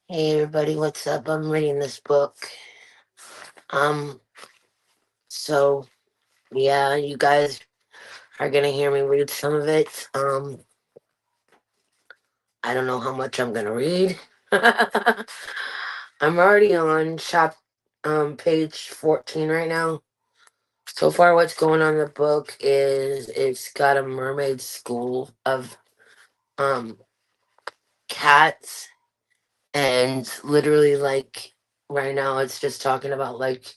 Hey everybody, what's up? I'm reading this book. Um, so yeah, you guys are gonna hear me read some of it. I don't know how much I'm gonna read. I'm already on page 14 right now. So far what's going on in the book is it's got a mermaid school of um cats, and literally like right now it's just talking about like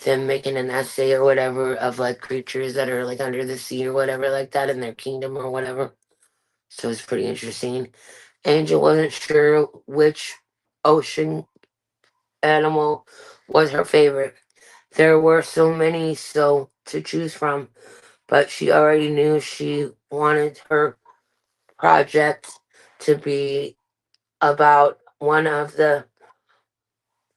them making an essay or whatever of like creatures that are like under the sea or whatever like that in their kingdom or whatever. So it's pretty interesting. Angel wasn't sure which ocean animal was her favorite. There were so many so to choose from, but she already knew she wanted her project to be about one of the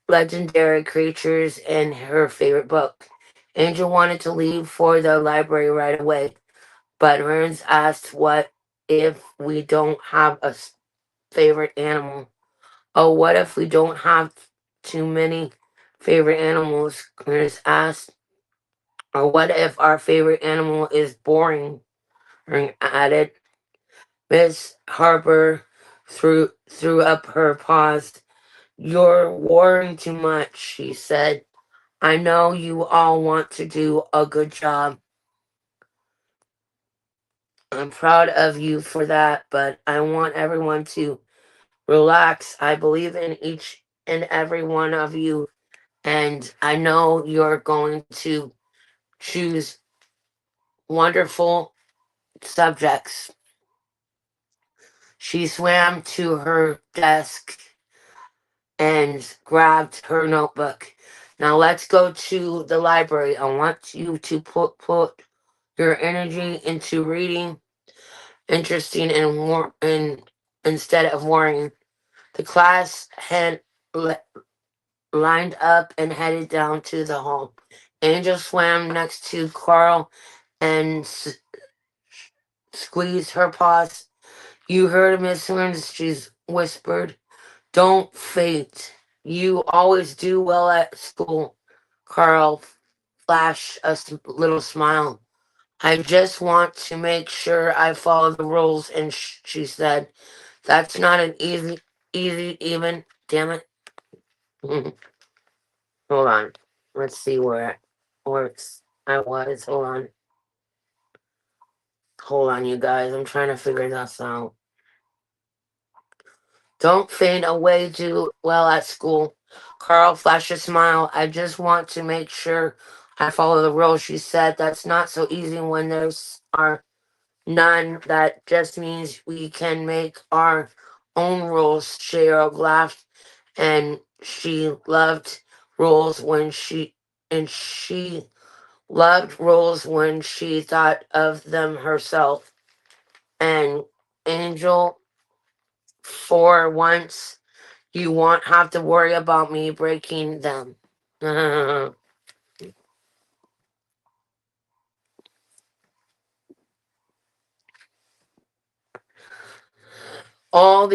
legendary creatures in her favorite book. Angel wanted to leave for the library right away, but Rins asked what if we don't have a favorite animal? Oh, what if we don't have too many favorite animals? Rins asked. Or what if our favorite animal is boring? Ring added. Miss Harper threw up her paws. You're worrying too much, she said. I know you all want to do a good job. I'm proud of you for that, but I want everyone to relax. I believe in each and every one of you, and I know you're going to choose wonderful subjects. She swam to her desk and grabbed her notebook. Now let's go to the library. I want you to put your energy into reading, interesting and instead of worrying. The class had lined up and headed down to the hall. Angel swam next to Carl and squeezed her paws. You heard Miss Lynch, she's whispered. Don't faint. You always do well at school. Carl flashed a little smile. I just want to make sure I follow the rules, and she said, that's not an easy even. Damn it. Hold on. Let's see I was. Hold on. Hold on, you guys. I'm trying to figure this out. Don't faint away do well at school. Carl flashed a smile. I just want to make sure I follow the rules, she said. That's not so easy when there's are none. That just means we can make our own rules. Cheryl laughed, and she loved rules when she thought of them herself. And Angel, for once, you won't have to worry about me breaking them. All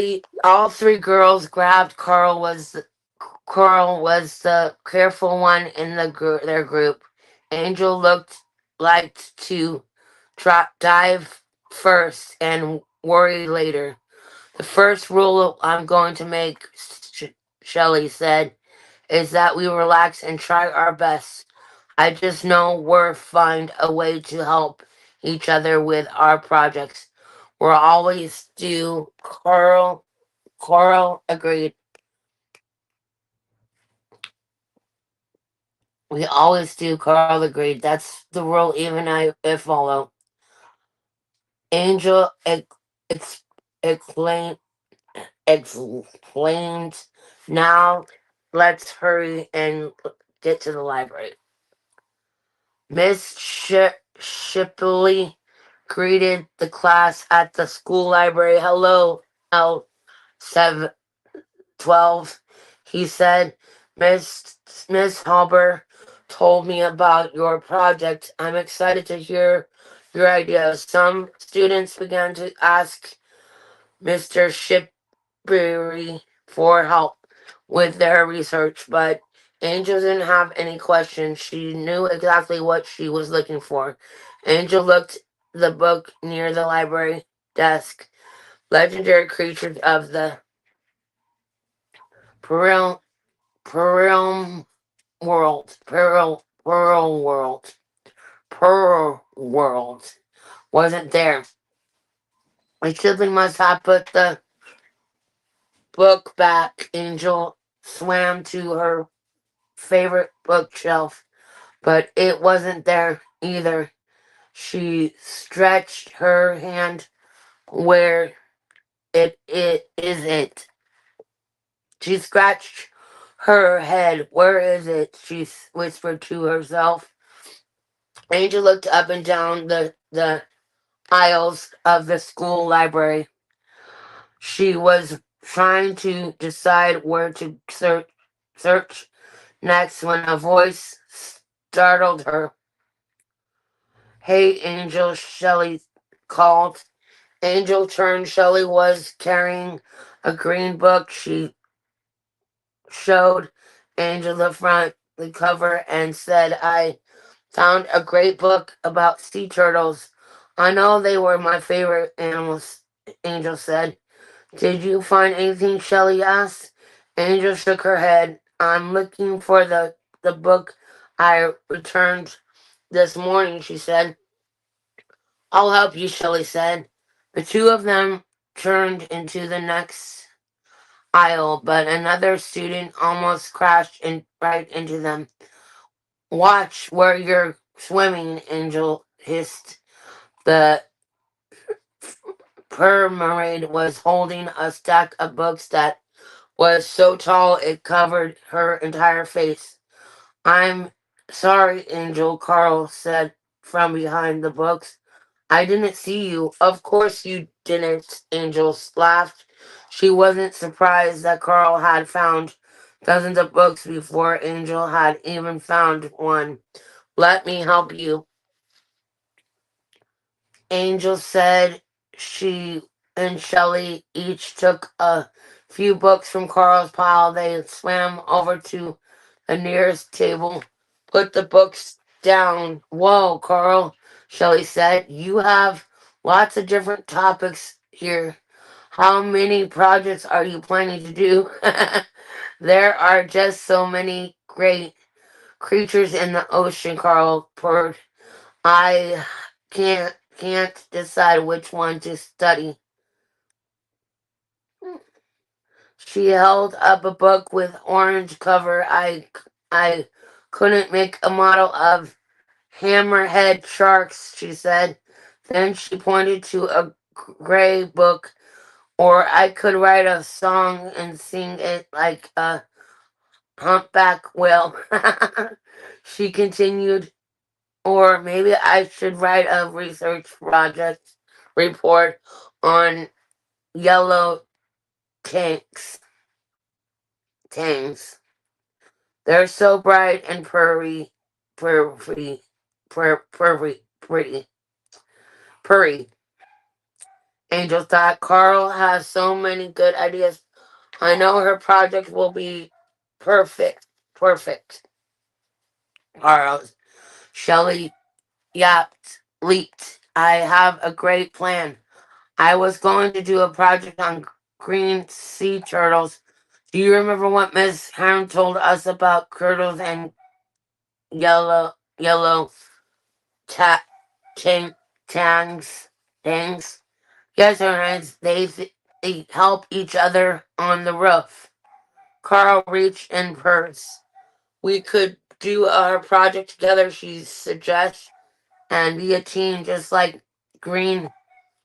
three girls grabbed Carl was the careful one in their group. Angel liked to dive first and worry later. The first rule I'm going to make, Shelley said, is that we relax and try our best. I just know we'll find a way to help each other with our projects. We'll always do. Coral agreed. We always do. Carl agreed. That's the rule even I follow. Angel ex, explain, explained. Now let's hurry and get to the library. Miss Shipley greeted the class at the school library. Hello, L712, he said. Miss Hauber told me about your project. I'm excited to hear your ideas. Some students began to ask Mr. Shipbury for help. with their research, but Angel didn't have any questions. She knew exactly what she was looking for. Angel looked the book near the library desk. Legendary creatures of the Pearl Pearl Pearl World wasn't there. My sibling must have put the book back. Angel swam to her favorite bookshelf, but it wasn't there either. She stretched her hand. Where it is it? She scratched her head. Where is it? She whispered to herself. Angel looked up and down the aisles of the school library. She was trying to decide where to search next when a voice startled her. Hey, Angel, Shelley called. Angel turned. Shelley was carrying a green book. She showed Angel the cover, and said, I found a great book about sea turtles. I know they were my favorite animals, Angel said. Did you find anything? Shelley asked. Angel shook her head. I'm looking for the book I returned this morning, she said. I'll help you, Shelley said. The two of them turned into the next aisle, but another student almost crashed right into them. Watch where you're swimming, Angel hissed. The mermaid was holding a stack of books that was so tall it covered her entire face. I'm sorry, Angel, Carl said from behind the books. I didn't see you. Of course you didn't, Angel laughed. She wasn't surprised that Carl had found dozens of books before Angel had even found one. Let me help you. Angel said. She and Shelley each took a few books from Carl's pile. They swam over to the nearest table, put the books down. Whoa, Carl, Shelley said. You have lots of different topics here. How many projects are you planning to do? There are just so many great creatures in the ocean, Carl purred. I can't decide which one to study. She held up a book with orange cover. I couldn't make a model of hammerhead sharks, she said. Then she pointed to a gray book, or I could write a song and sing it like a humpback whale. She continued, or maybe I should write a research project report on yellow tanks. Tangs. They're so bright and pretty, purry. Angel thought Carl has so many good ideas. I know her project will be perfect. Perfect. Carl. Shelley leaped. I have a great plan. I was going to do a project on green sea turtles. Do you remember what Miss Heron told us about turtles and yellow ta- tang- tangs? Tangs? Yes, her hands. They help each other on the roof. Carl reached in purse. We could do our project together, she suggests, and be a team just like Green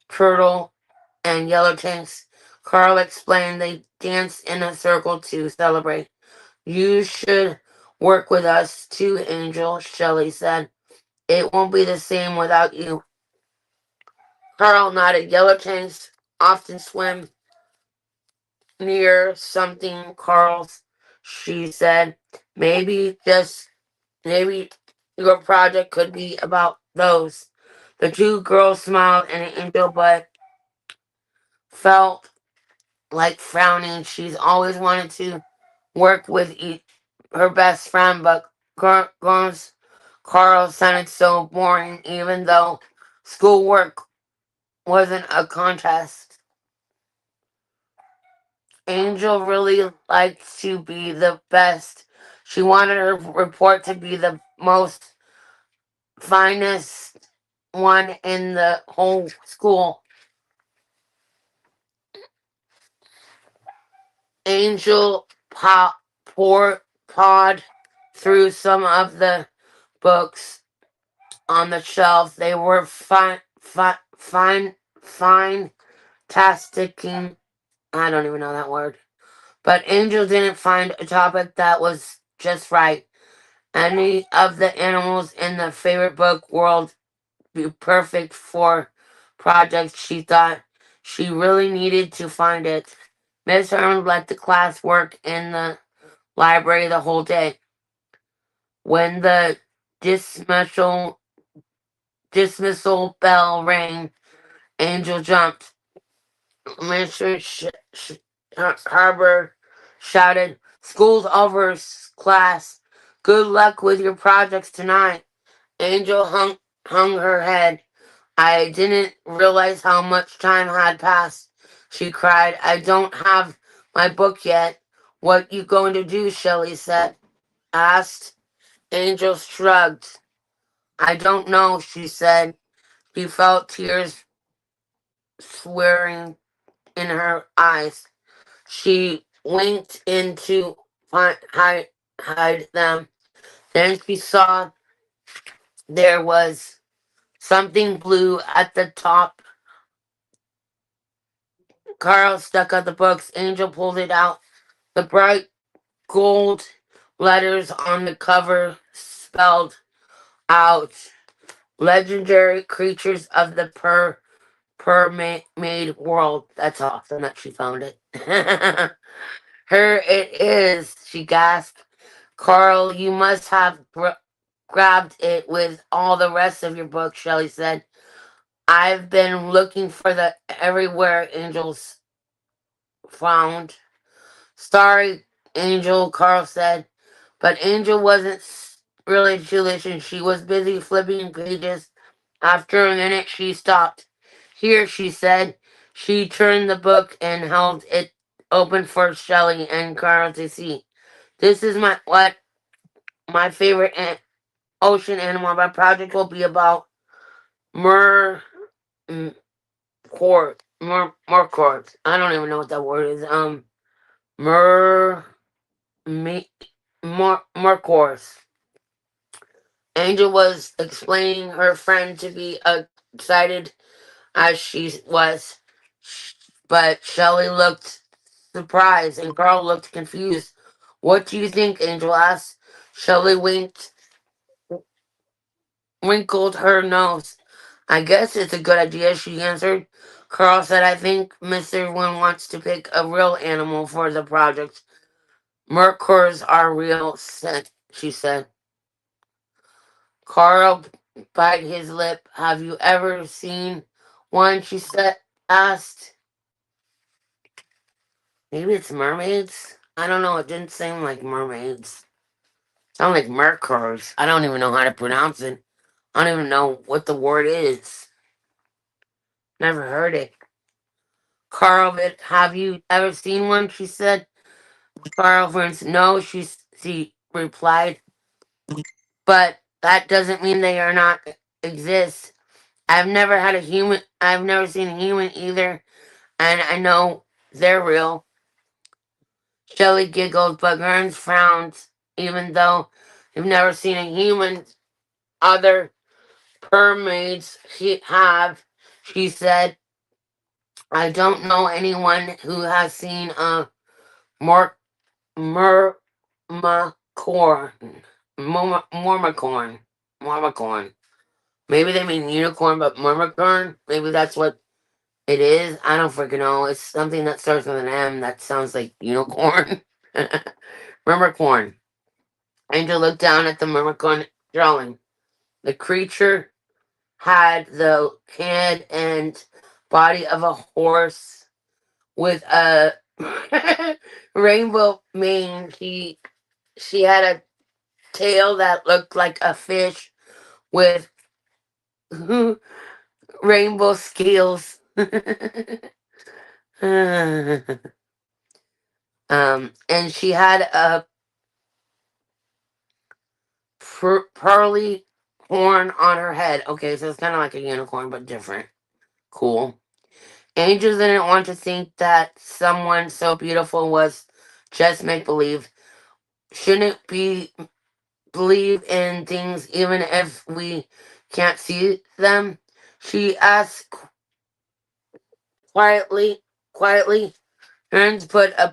Turtle and Yellow Tanks. Carl explained they danced in a circle to celebrate. You should work with us too, Angel, Shelley said. It won't be the same without you. Carl nodded. Yellow Tanks often swim near something, Carl's, she said. Maybe just maybe your project could be about those. The two girls smiled and Angel but felt like frowning. She's always wanted to work with her best friend, but Carl sounded so boring, even though schoolwork wasn't a contest. Angel really liked to be the best. She wanted her report to be the most finest one in the whole school. Angel pawed through some of the books on the shelf. They were fine, tasticking. I don't even know that word. But Angel didn't find a topic that was just right. Any of the animals in the favorite book world be perfect for projects, she thought. She really needed to find it. Miss Herman let the class work in the library the whole day. When the dismissal dismissal bell rang, Angel jumped. Mr. Harbor shouted, "School's over, class. Good luck with your projects tonight." Angel hung her head. "I didn't realize how much time had passed," she cried. "I don't have my book yet." "What you going to do?" Shelley asked. Angel shrugged. "I don't know," she said. She felt tears swirling in her eyes. She winked in to hide them. Then she saw there was something blue at the top. Carl stuck out the books. Angel pulled it out. The bright gold letters on the cover spelled out "Legendary Creatures of the Made World." That's awesome that she found it. Here it is, she gasped. "Carl, you must have grabbed it with all the rest of your book," Shelley said. "I've been looking for the everywhere," Angel's frowned. "Sorry, Angel," Carl said. But Angel wasn't really to listen. She was busy flipping pages. After a minute, she stopped. "Here," she said. She turned the book and held it open for Shelley and Carl to see. "This is my favorite ocean animal. My project will be about mer m- mercords. I don't even know what that word is. Mer me mercors." Angel was explaining her friend to be excited as she was, but Shelley looked surprised and Carl looked confused. "What do you think?" Angel asked. Shelley wrinkled her nose. "I guess it's a good idea," she answered. Carl said, "I think Mr. Wynn wants to pick a real animal for the project. Mercurs are real," she said. Carl bit his lip. "Have you ever seen one?" Asked. "Maybe it's mermaids? I don't know. It didn't seem like mermaids. Sound like mercurs. I don't even know how to pronounce it. I don't even know what the word is. Never heard it." "Carl, have you ever seen one?" she said. Carl, for instance, "No," she replied. "But that doesn't mean they are not exist. I've never seen a human either, and I know they're real." Shelley giggled, but Burns frowned. "Even though you've never seen a human, other mermaids have," she said. "I don't know anyone who has seen a mor- mermacorn. Mormacorn. Mormacorn. Maybe they mean unicorn, but mermacorn? Maybe that's what it is. I don't freaking know. It's something that starts with an M that sounds like unicorn." Mermacorn. Angel looked down at the mermacorn drawing. The creature had the head and body of a horse with a Rainbow mane. She had a tail that looked like a fish with rainbow scales. And she had a pearly horn on her head. Okay, so it's kind of like a unicorn, but different. Cool. Angel didn't want to think that someone so beautiful was just make believe. Shouldn't be believe in things even if we can't see them? She asked quietly. Quietly, Ernst put a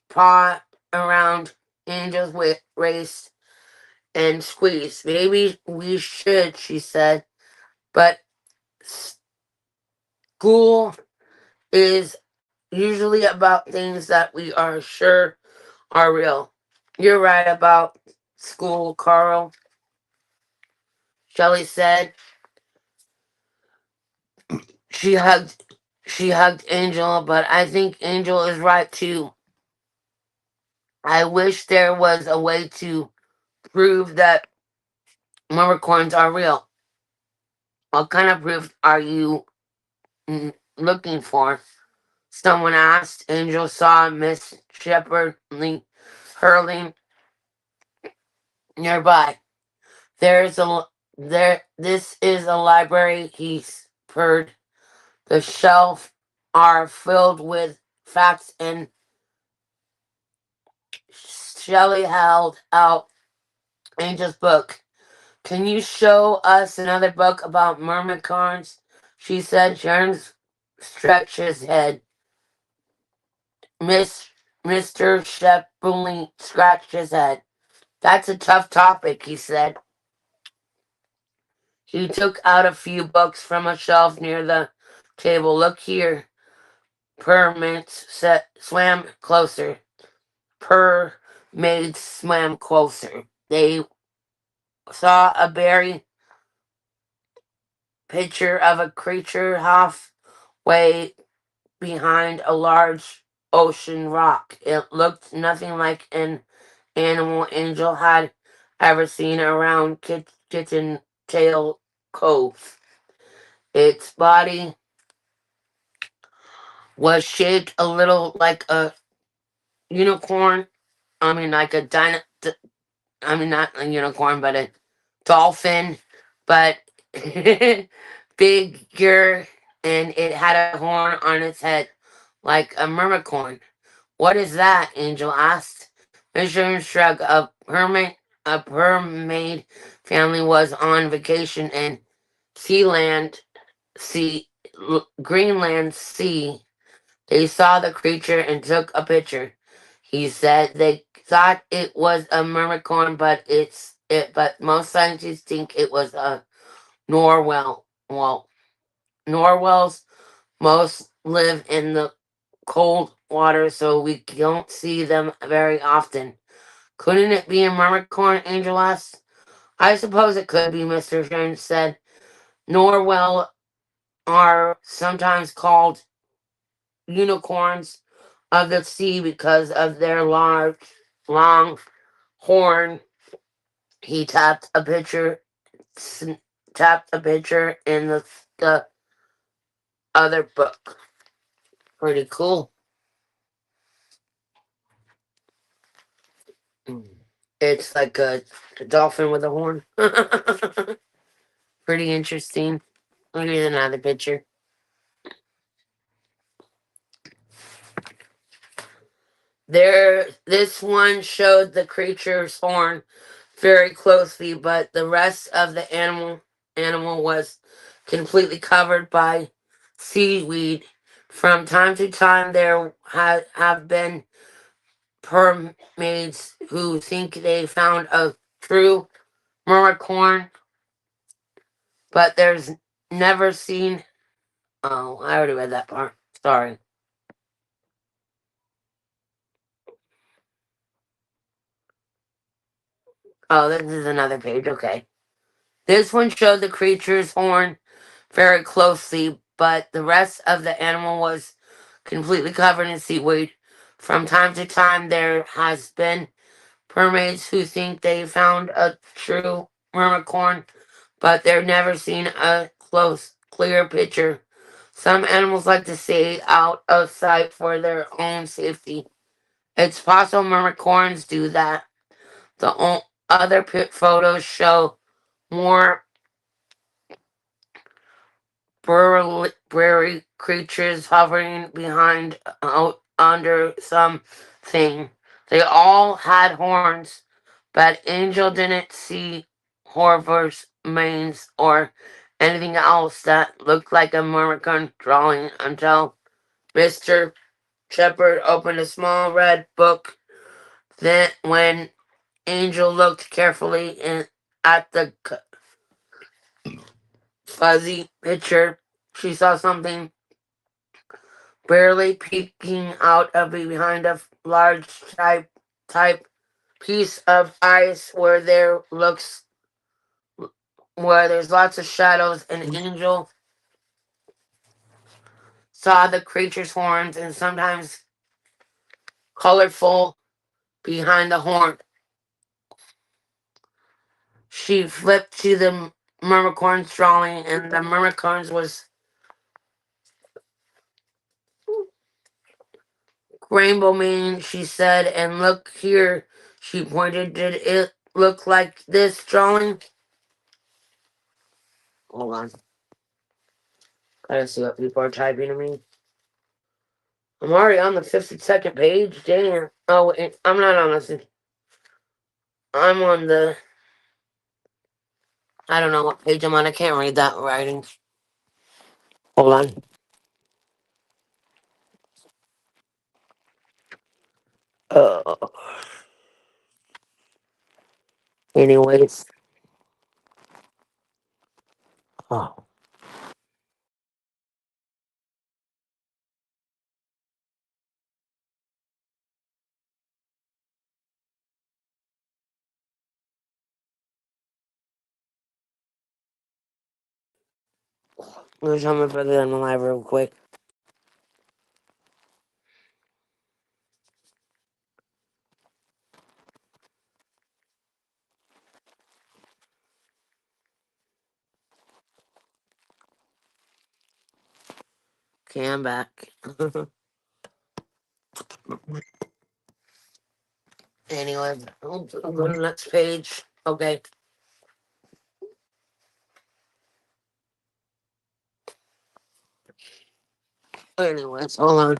paw around Angel's waist and squeezed. Maybe we should, she said, but school is usually about things that we are sure are real. You're right about school, Carl, Shelley said. She hugged she hugged Angel, but I think Angel is right too. I wish there was a way to prove that unicorns are real. What kind of proof are you looking for? Someone asked. Angel saw Miss Shepherd hurling nearby. There's a there. This is a library. He purred. The shelves are filled with facts, and Shelley held out Angel's book. Can you show us another book about mermaicorns? She said. Sharon stretched his head. Miss Mr. Shepperly scratched his head. That's a tough topic, he said. He took out a few books from a shelf near the table. Look here. Swam closer. Maid swam closer. They saw a berry picture of a creature halfway behind a large ocean rock. It looked nothing like an animal Angel had ever seen around Kitten Tail Cove. Its body was shaped a little like a unicorn. I mean, like a I mean, not a unicorn, but a dolphin, but bigger, and it had a horn on its head, like a mermicorn. What is that? Angel asked. Mr. shrugged. A mermaid family was on vacation in Sealand, Sea, Greenland Sea. They saw the creature and took a picture. He said they thought it was a mermicorn, but most scientists think it was a Norwell. Well, Norwells most live in the cold water, so we don't see them very often. Couldn't it be a mermicorn? Angel asked. I suppose it could be, Mr. Jones said. Norwell are sometimes called unicorns of the sea because of their large, long horn. He tapped a picture in the other book. Pretty cool. It's like a dolphin with a horn. Pretty interesting. Here's another picture. This one showed the creature's horn very closely, but the rest of the animal was completely covered by seaweed. From time to time, there have been mermaids who think they found a true mermicorn, but there's never seen. Oh, I already read that part. Sorry. Oh, this is another page. Okay. This one showed the creature's horn very closely, but the rest of the animal was completely covered in seaweed. From time to time, there has been mermaids who think they found a true mermicorn, but they've never seen a close, clear picture. Some animals like to stay out of sight for their own safety. It's possible mermicorns do that. The other photos show more burly creatures hovering behind out under something. They all had horns, but Angel didn't see Horver's manes or anything else that looked like a Mermican drawing until Mr. Shepherd opened a small red book. Then, when Angel looked carefully at the fuzzy picture, she saw something barely peeking out of behind a large type piece of ice where there's lots of shadows. An angel saw the creature's horns and sometimes colorful behind the horn. She flipped to the mermicorn's drawing, and the mermicorn's was rainbow mane, she said, and look here, she pointed. Did it look like this drawing? Hold on. Gotta see what people are typing to me. I'm already on the 52nd page. Damn. Oh, wait, I'm not on this. I'm on the. I don't know what page I'm on. I can't read that writing. Hold on. Uh, anyways. Oh. I'm gonna put it in the live real quick. Okay, I'm back. Anyway, I'll go to the next page. Okay. Anyways, hold on.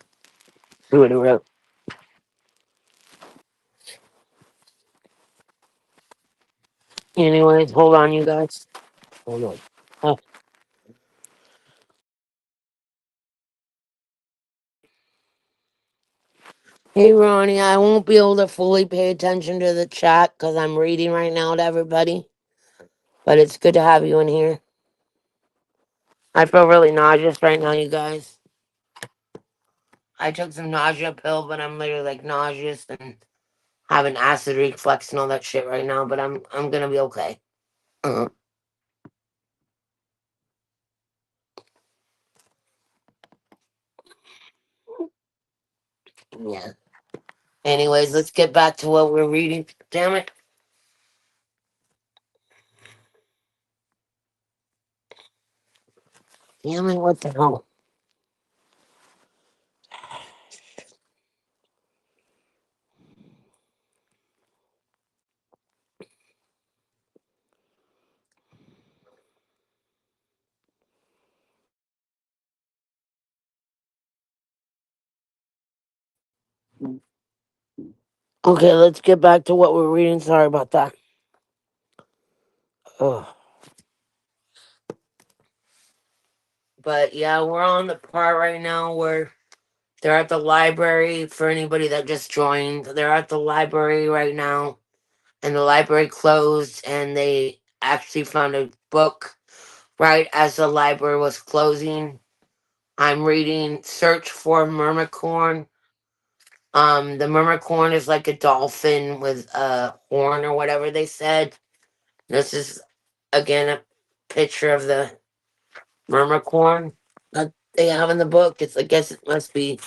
See what he wrote. Anyways, hold on, you guys. Hold on. Oh. Hey, Ronnie, I won't be able to fully pay attention to the chat because I'm reading right now to everybody. But it's good to have you in here. I feel really nauseous right now, you guys. I took some nausea pill, but I'm literally like nauseous and having acid reflux and all that shit right now. But I'm gonna be okay. Uh, yeah. Anyways, let's get back to what we're reading. Damn it. Damn it, what the hell? Okay, let's get back to what we're reading. Sorry about that. Ugh. But yeah, we're on the part right now where they're at the library. For anybody that just joined, they're at the library right now, and the library closed, and they actually found a book right as the library was closing. I'm reading Search for Mermicorn. The mermicorn is like a dolphin with a horn or whatever they said. This is again a picture of the mermicorn that they have in the book. It's I guess it must be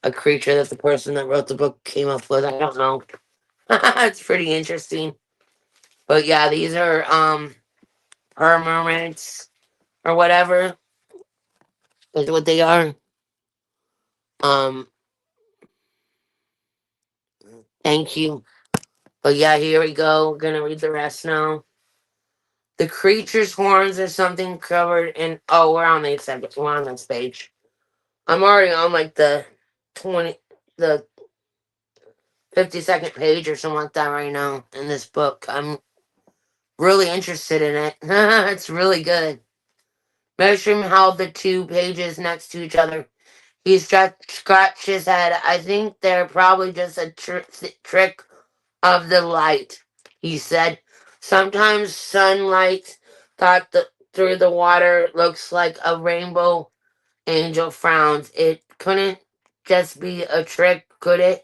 a creature that the person that wrote the book came up with. I don't know. It's pretty interesting. But yeah, these are her mermaids or whatever is what they are. Um, thank you. But yeah, here we go. We're gonna read the rest now. The creature's horns are something covered in. Oh, we're on the second. We're on this page. I'm already on like the 20, the 52nd page or something like that right now in this book. I'm really interested in it. It's really good. Measuring held the two pages next to each other. He scratched his head. I think they're probably just a trick of the light, he said. Sometimes sunlight through the water looks like a rainbow. Angel frowned. It couldn't just be a trick, could it?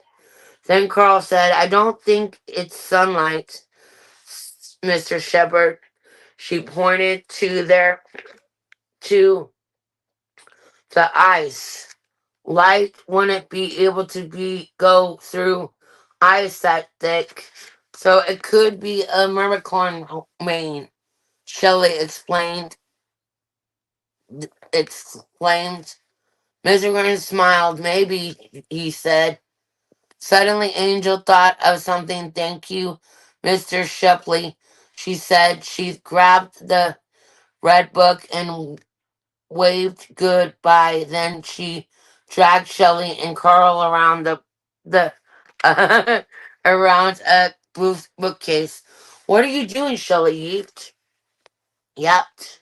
Then Carl said, I don't think it's sunlight, Mr. Shepard. She pointed to the ice. Light wouldn't be able to go through ice that thick, so it could be a mermicorn mane. Shelley exclaimed. Mr. Green smiled. Maybe, he said. Suddenly, Angel thought of something. Thank you, Mr. Shepley, she said. She grabbed the red book and waved goodbye. Then she dragged Shelley and Carl around the around a bookcase. What are you doing, Shelley? Yeeped. Yapped.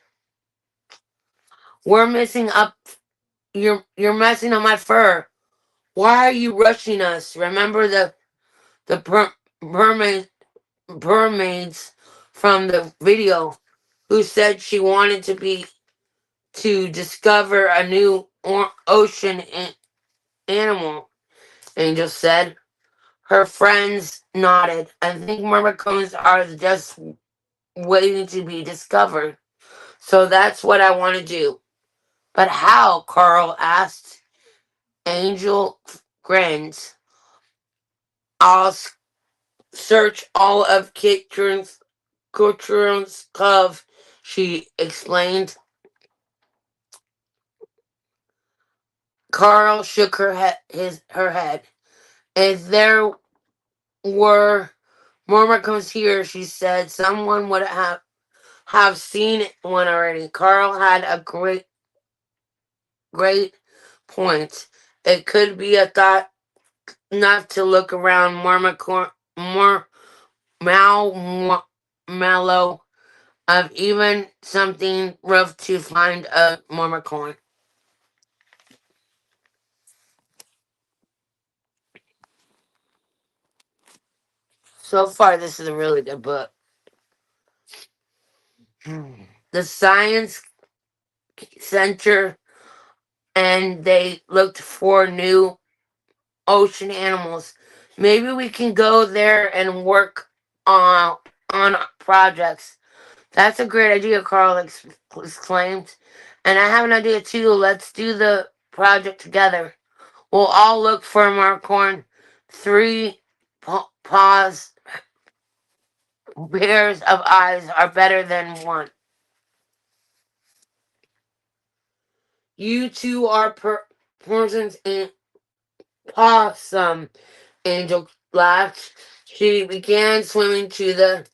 We're messing up. You're messing up my fur. Why are you rushing us? Remember the mermaid mermaids from the video who said she wanted to discover a new ocean animal, Angel said. Her friends nodded. I think mermaids are just waiting to be discovered. So that's what I want to do. But how? Carl asked. Angel grinned. I'll search all of Kitchern's Cove, she explained. Carl shook her head. If there were Mormons here, she said, someone would have seen one already. Carl had a great point. It could be a thought not to look around more mallow of even something rough to find a Mormon. So far, this is a really good book. The Science Center, and they looked for new ocean animals. Maybe we can go there and work on projects. That's a great idea, Carl exclaimed. And I have an idea too. Let's do the project together. We'll all look for Marcorn. Three paws, pairs of eyes are better than one. You two are persons in possum, Angel laughed. She began swimming to the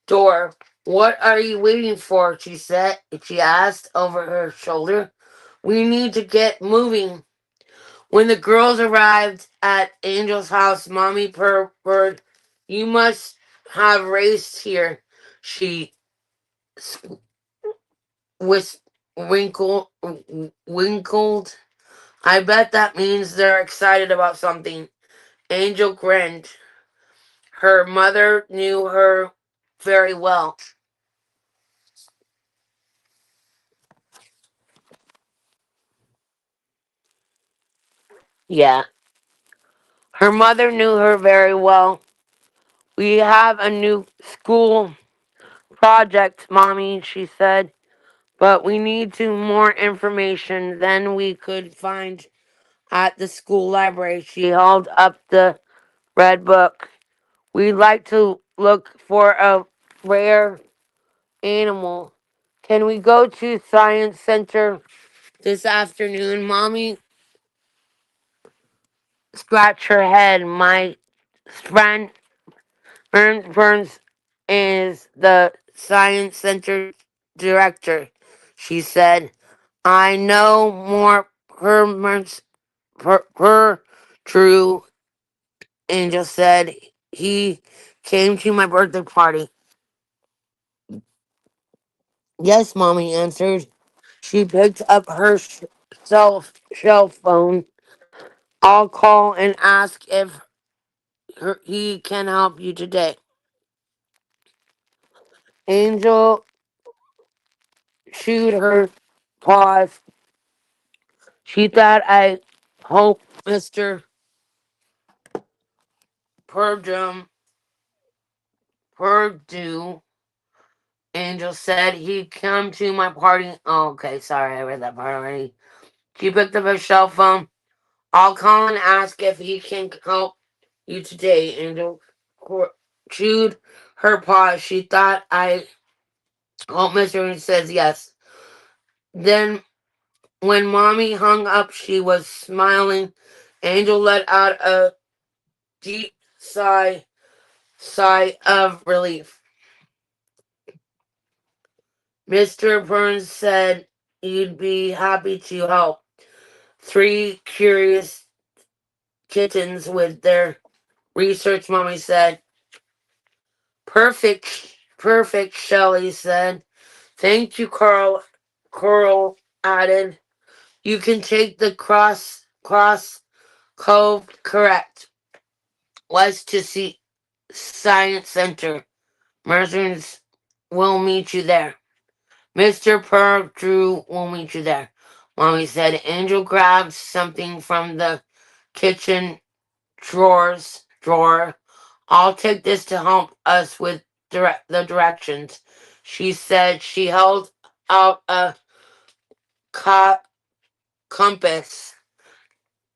door. What are you waiting for? She asked over her shoulder. We need to get moving. When the girls arrived at Angel's house, Mommy purred, you must have raced here. She whis- winkled. I bet that means they're excited about something. Angel grinned. Her mother knew her very well. Yeah. Her mother knew her very well. We have a new school project, Mommy, she said, but we need more information. Then we could find at the school library. She held up the red book. We'd like to look for a rare animal. Can we go to Science Center this afternoon? Mommy scratched her head. My friend Burns is the Science Center director. She said, I know more permits per true Angel said he came to my birthday party. Yes, Mommy answered. She picked up her cell phone. I'll call and ask if he can help you today. Angel chewed her paws. She thought I hope Mr. Purdue, Purdue, Angel said he'd come to my party. Oh, okay, sorry, I read that part already. She picked up her cell phone. I'll call and ask if he can help you today. Angel chewed her paws. She thought I hope Mr. says yes. Then, when Mommy hung up, she was smiling. Angel let out a deep sigh of relief. Mr. Burns said you'd be happy to help. Three curious kittens with their research, Mommy said. Perfect, Shelley said. Thank you, Carl. Coral added. You can take the cross cove correct. Was to see Science Center. Mercer's will meet you there. Mr. Drew will meet you there. Mommy said. Angel grabbed something from the kitchen drawer. I'll take this to help us with the directions. She said she held out a co- compass.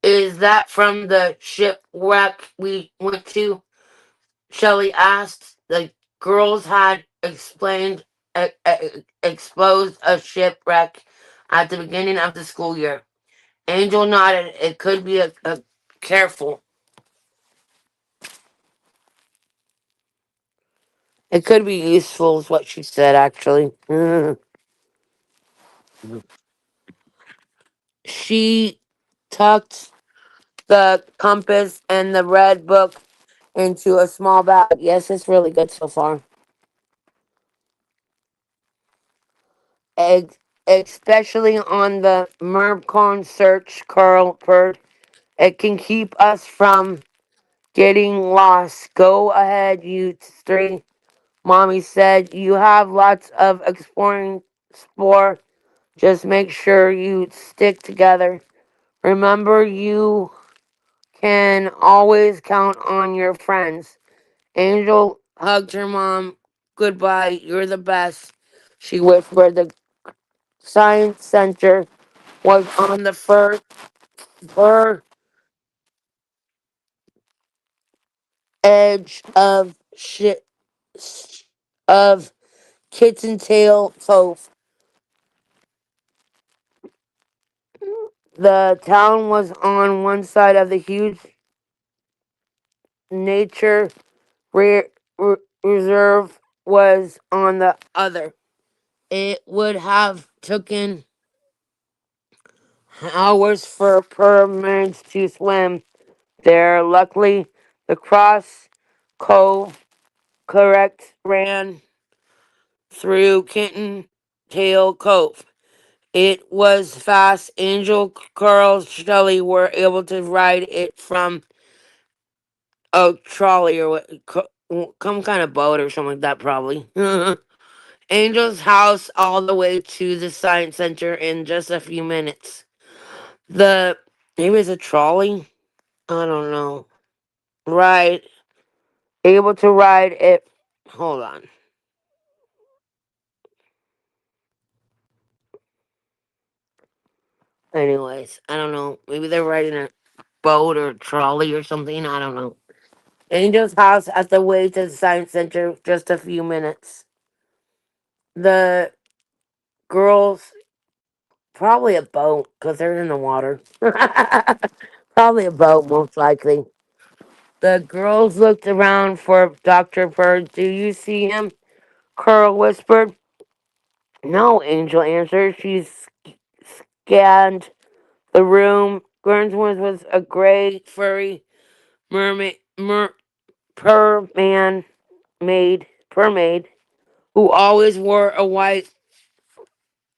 Is that from the shipwreck we went to? Shelley asked. The girls had exposed a shipwreck at the beginning of the school year. Angel nodded. It could be a careful. It could be useful, is what she said, actually. She tucked the compass and the red book into a small bag. Yes, it's really good so far. Ex- Especially on the Mercon search, Carl purred. It can keep us from getting lost. Go ahead, you three. Mommy said you have lots of explore. Just make sure you stick together. Remember, you can always count on your friends. Angel hugged her mom. Goodbye, you're the best, she whispered. The science center was on the fur edge of Kitten Tail Cove. The town was on one side of the huge nature re- reserve was on the other. It would have taken hours for mermaids to swim there. Luckily, the cross cove correct ran through Kitten Tail Cove. It was fast. Angel, Carl, Shelley were able to ride it from a trolley or some kind of boat or something like that, probably. Angel's house all the way to the science center in just a few minutes. The maybe it's a trolley. I don't know. Right, able to ride it. Hold on. Anyways, I don't know. Maybe they're riding a boat or trolley or something. I don't know. Angel's house at the way to the science center, just a few minutes. The girls, probably a boat, because they're in the water. Probably a boat, most likely. The girls looked around for Dr. Bird. Do you see him? Carl whispered. No, Angel answered. She scanned the room. Guernswood was a gray, furry mermaid, per man maid, per maid, who always wore a white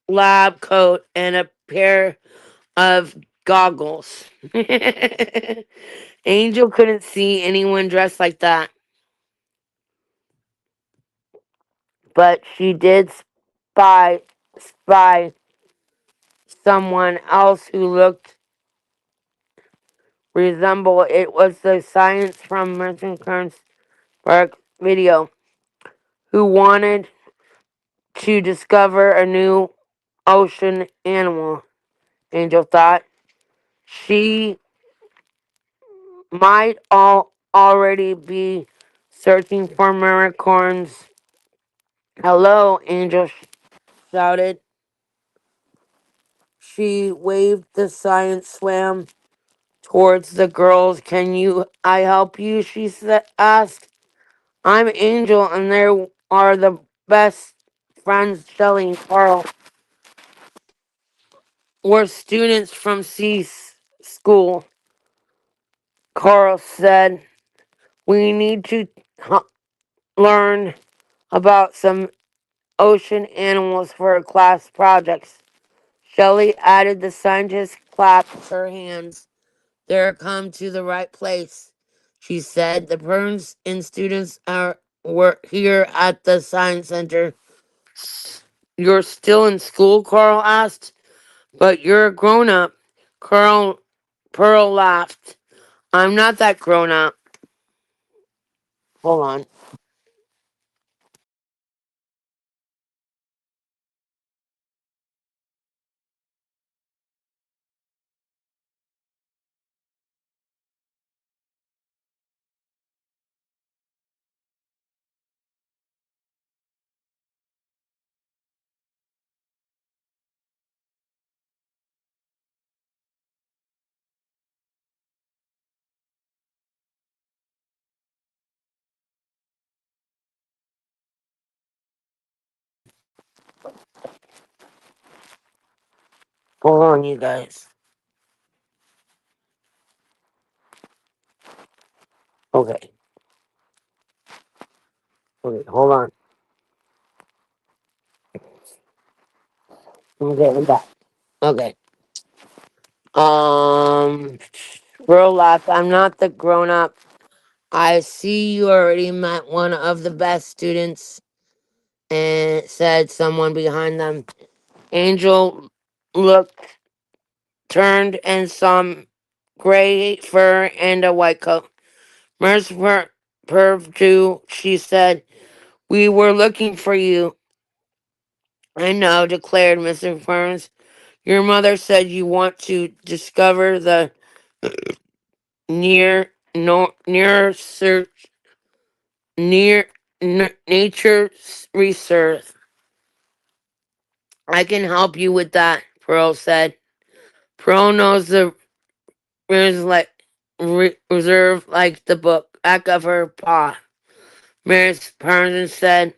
lab coat and a pair of goggles. Angel couldn't see anyone dressed like that, but she did spy someone else who looked resemble. It was the science from Merchant Kern's work video who wanted to discover a new ocean animal. Angel thought she might already be searching for unicorns. Hello, Angel shouted. She waved the science swam towards the girls. Can you I help you? She asked. I'm Angel and there are the best friends Shelly and Carl. We're students from school. Carl said. We need to learn about some ocean animals for our class projects. Shelley added. The scientist clapped her hands. They're come to the right place, she said. The parents and students were here at the science center. You're still in school? Carl asked. But you're a grown up. Pearl laughed. I'm not that grown up. Hold on. Hold on, you guys. Okay. Okay, hold on. Okay, I'm back. Okay. Um, Bro laughed. I'm not the grown up. I see you already met one of the best students, and said someone behind them. Angel looked, turned, and saw gray fur and a white coat. Merce Perv too, she said. We were looking for you. I know, declared Mr. Burns. Your mother said you want to discover the near no near search near nature research. I can help you with that, Pearl said. Pearl knows the like reserve like the book back of her paw. Miss Parson said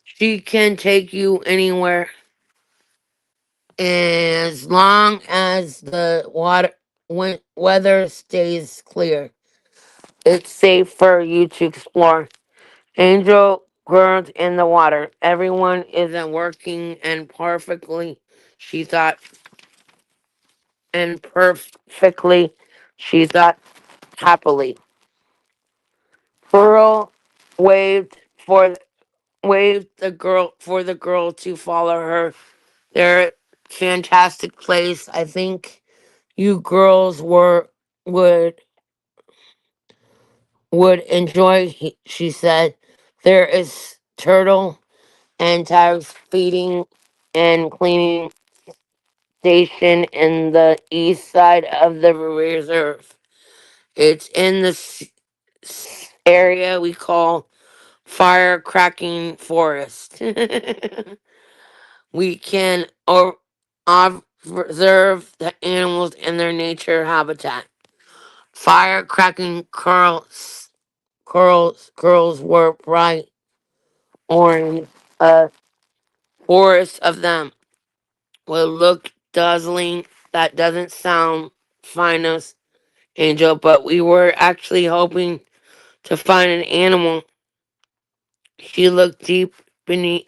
she can take you anywhere as long as the weather stays clear. It's safe for you to explore. Angel groaned in the water. Everyone isn't working and perfectly, she thought, and perfectly, she thought happily. Pearl waved for the girl to follow her. They're a fantastic place. I think you girls would would enjoy. She said. There is turtle and tigers feeding and cleaning station in the east side of the reserve. It's in the area we call fire cracking forest. We can observe the animals in their nature habitat. Fire cracking curls were bright orange. A forest of them will look dazzling. That doesn't sound finest, Angel, but we were actually hoping to find an animal. She looked deep beneath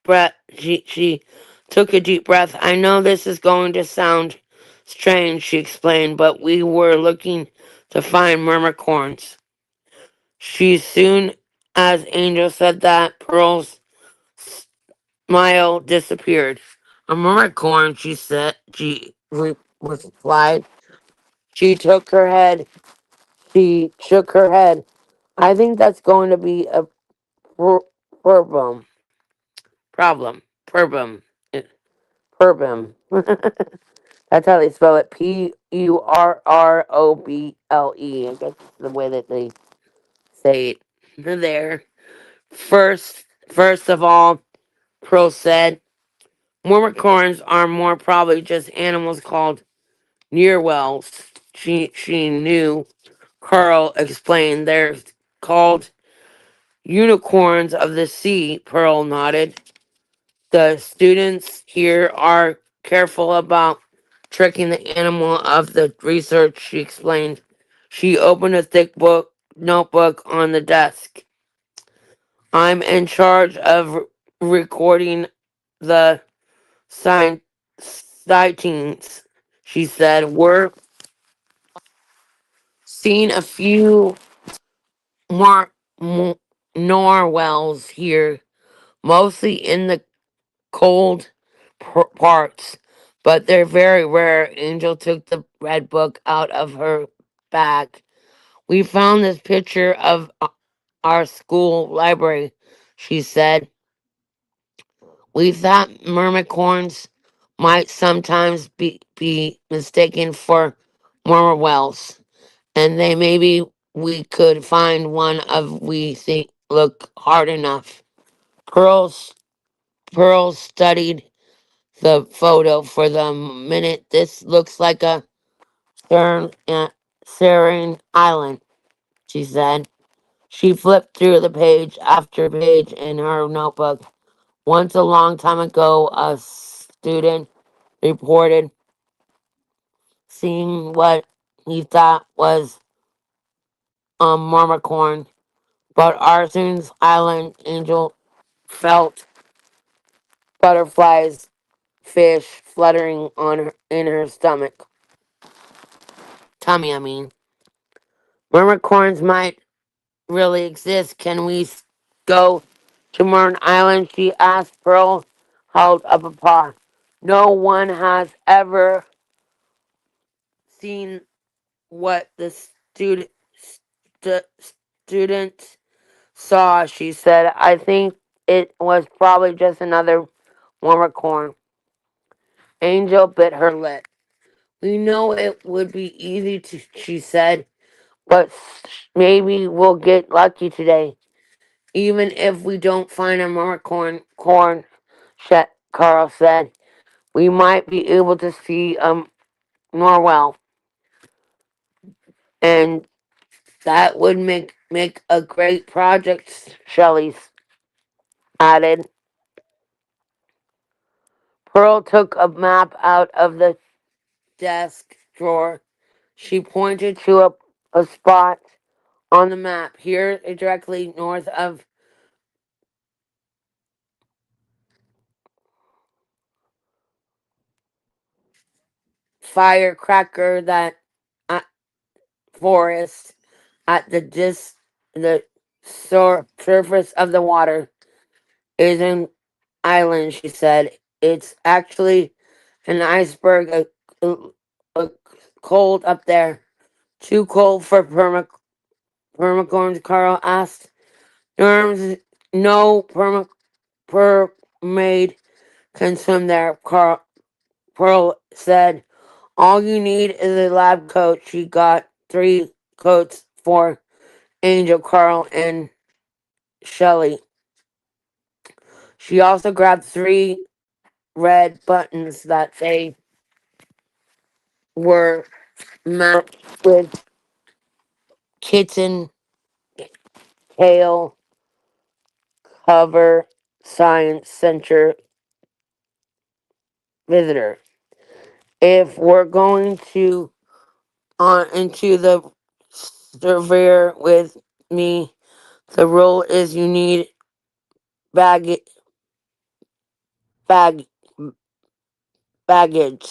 breath. She took a deep breath. I know this is going to sound strange, she explained, but we were looking to find myrmidons. She soon as Angel said that, Pearl's smile disappeared. A myrmidon, she said. Was replied. She took her head. She shook her head. I think that's going to be a problem. Problem. Problem. Problem. That's how they spell it. Purroble. I guess it's the way that they say it. There. First of all, Pearl said, Mormorcorns are more probably just animals called near wells. She knew. Carl explained they're called unicorns of the sea. Pearl nodded. The students here are careful about tricking the animal of the research, she explained. She opened a thick notebook on the desk. I'm in charge of recording the sign sightings, she said. We're seeing a few more narwhals here, mostly in the cold parts, but they're very rare. Angel took the red book out of her bag. We found this picture of our school library, she said. We thought myrmidons might sometimes be mistaken for whales, and they maybe we could find one of we think look hard enough. Pearls Pearl studied the photo for the minute. This looks like a serene island, she said. She flipped through the page after page in her notebook. Once a long time ago, a student reported seeing what he thought was a myrmidon, but Arson's Island Angel felt butterflies, fish fluttering on in her tummy. I mean, myrmidons might really exist. Can we go to Mern Island? She asked. Pearl held up a paw. No one has ever seen what the st- student saw, she said. I think it was probably just another corn. Angel bit her lip. We know it would be easy to, she said, but maybe we'll get lucky today. Even if we don't find a corn, Carl said, we might be able to see Norwell, and that would make a great project, Shelley added. Pearl took a map out of the desk drawer. She pointed to a spot on the map here directly north of Firecracker, that uh, forest at the surface of the water is an island, she said. It's actually an iceberg, a cold up there. Too cold for permacorns, Carl asked. Norms, no permade. can swim there. Pearl said, all you need is a lab coat. She got 3 coats for Angel, Carl, and Shelly. She also grabbed 3 red buttons that they were matched with kitten tail cover science center visitor. If we're going to on into the surveyor with me, the rule is you need bag bag baggage.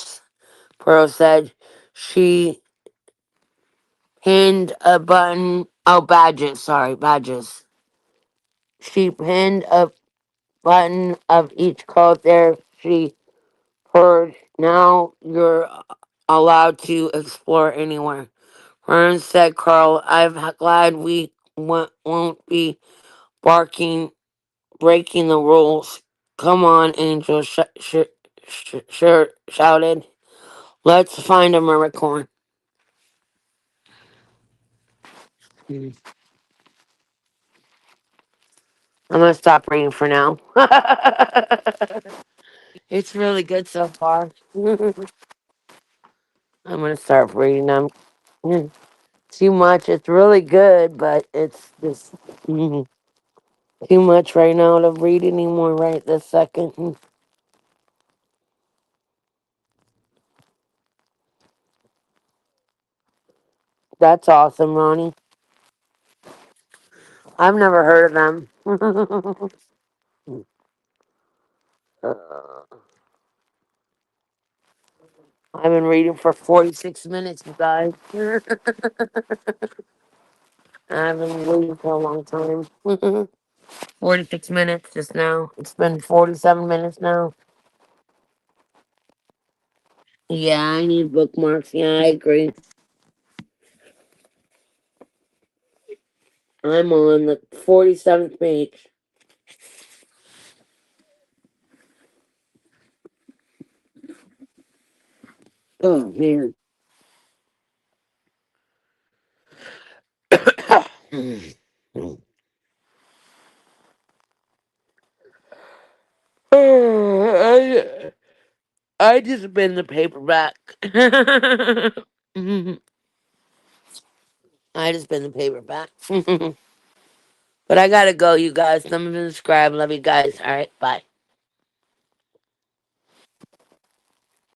Pearl said. She pinned a button. Oh, badges. Sorry, badges. She pinned a button of each coat there. She heard. Now you're allowed to explore anywhere. Vern said, Carl, I'm glad we won't be barking, breaking the rules. Come on, Angel shouted. Let's find a mermicorn. I'm gonna stop reading for now. It's really good so far. I'm gonna start reading them. Too much. It's really good, but it's just too much right now to read anymore right this second. That's awesome, Ronnie. I've never heard of them. I've been reading for 46 minutes, you guys. I've been reading for a long time. 46 minutes just now. It's been 47 minutes now. Yeah, I need bookmarks. Yeah, I agree. I'm on the 47th page. Oh, man. I, I just been the paperback. I just been the paperback. But I gotta go, you guys. Some of you subscribe. Love you guys. All right, bye.